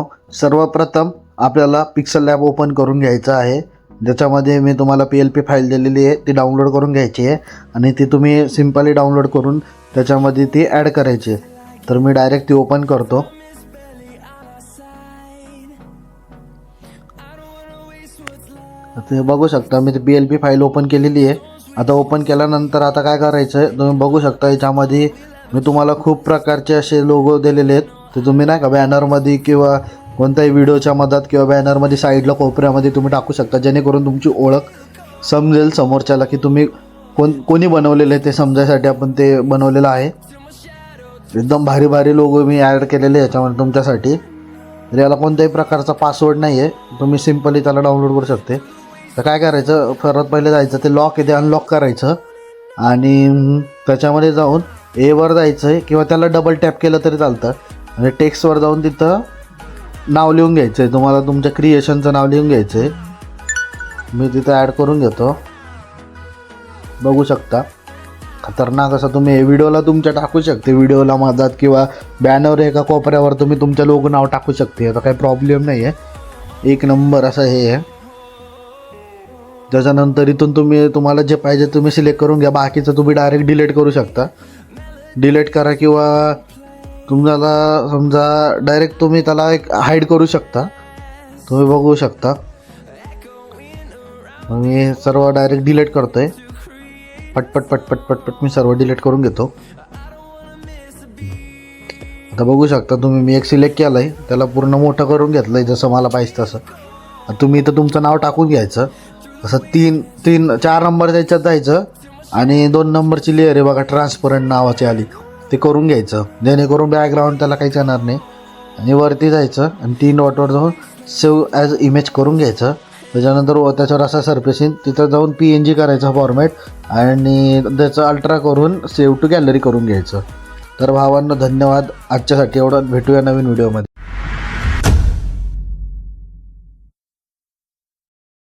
मित्रांनो, सर्वप्रथम आपल्याला पिक्सल लॅब ओपन करून घ्यायचं आहे, ज्याच्यामध्ये मी तुम्हाला PLP फाईल दिलेली आहे ती डाउनलोड करून घ्यायची आहे आणि ती तुम्ही सिंपली डाउनलोड करून त्याच्यामध्ये ती ॲड करायची आहे. तर मी डायरेक्ट ती ओपन करतो. तुम्ही बघू शकता मी ती PLP फाईल ओपन केलेली आहे. आता ओपन केल्यानंतर आता काय करायचं आहे, तुम्ही बघू शकता याच्यामध्ये मी तुम्हाला खूप प्रकारचे असे लोगो दिलेले आहेत. ते तुम्ही नाही का बॅनरमध्ये किंवा कोणत्याही व्हिडिओच्या मधात किंवा बॅनरमध्ये साईडला कोपऱ्यामध्ये तुम्ही टाकू शकता, जेणेकरून तुमची ओळख समजेल समोरच्याला की तुम्ही कोणी बनवलेलं आहे ते समजायसाठी आपण ते बनवलेलं आहे. एकदम भारी भारी लोगो मी ॲड केलेले याच्यामध्ये तुमच्यासाठी. तर याला कोणत्याही प्रकारचा पासवर्ड नाही आहे, तुम्ही सिम्पली त्याला डाउनलोड करू शकते. तर काय करायचं, सर्वात पहिले जायचं ते लॉक आहे ते अनलॉक करायचं आणि त्याच्यामध्ये जाऊन एवर जायचं आहे किंवा त्याला डबल टॅप केलं तरी चालतं आणि टेक्स्टवर जाऊन तिथं नाव लिहून घ्यायचं आहे. तुम्हाला तुमच्या क्रिएशनचं नाव लिहून घ्यायचं आहे. मी तिथं ॲड करून घेतो. बघू शकता खतरनाक असं तुम्ही व्हिडिओला तुमच्या टाकू शकते, व्हिडिओला मधात किंवा बॅनर एका कोपऱ्यावर तुम्ही तुमच्या लोगो नाव टाकू शकते. आता काही प्रॉब्लेम नाही आहे, एक नंबर असं हे आहे. त्याच्यानंतर इथून तुम्हाला जे पाहिजे तुम्ही सिलेक्ट करून घ्या, बाकीचं तुम्ही डायरेक्ट डिलीट करू शकता. डिलीट करा किंवा तुम्हाला समजा डायरेक्ट तुम्ही त्याला एक हाईड करू शकता. तुम्ही बघू शकता मी सर्व डायरेक्ट डिलीट करतो आहे. पटपट पटपट पटपट मी सर्व डिलीट करून घेतो. आता बघू शकता तुम्ही मी एक सिलेक्ट केलं आहे, त्याला पूर्ण मोठं करून घेतलं आहे जसं मला पाहिजे तसं. तुम्ही इथं तुमचं नाव टाकून घ्यायचं. असं 4 नंबर त्याच्यात जायचं आणि 2 नंबरची लेअर आहे बघा ट्रान्सपरंट नावाची आली, ते करून घ्यायचं, जेणेकरून बॅकग्राऊंड त्याला काहीच येणार नाही. आणि वरती जायचं आणि 3 डॉटवर जाऊन सेव्ह ॲज इमेज करून घ्यायचं. त्याच्यानंतर त्याच्यावर असा सरफेस येईल, तिथं जाऊन PNG करायचा फॉर्मॅट आणि त्याचं अल्ट्रा करून सेव्ह टू गॅलरी करून घ्यायचं. तर भावांनो धन्यवाद आजच्यासाठी एवढं. भेटूया नवीन व्हिडिओमध्ये.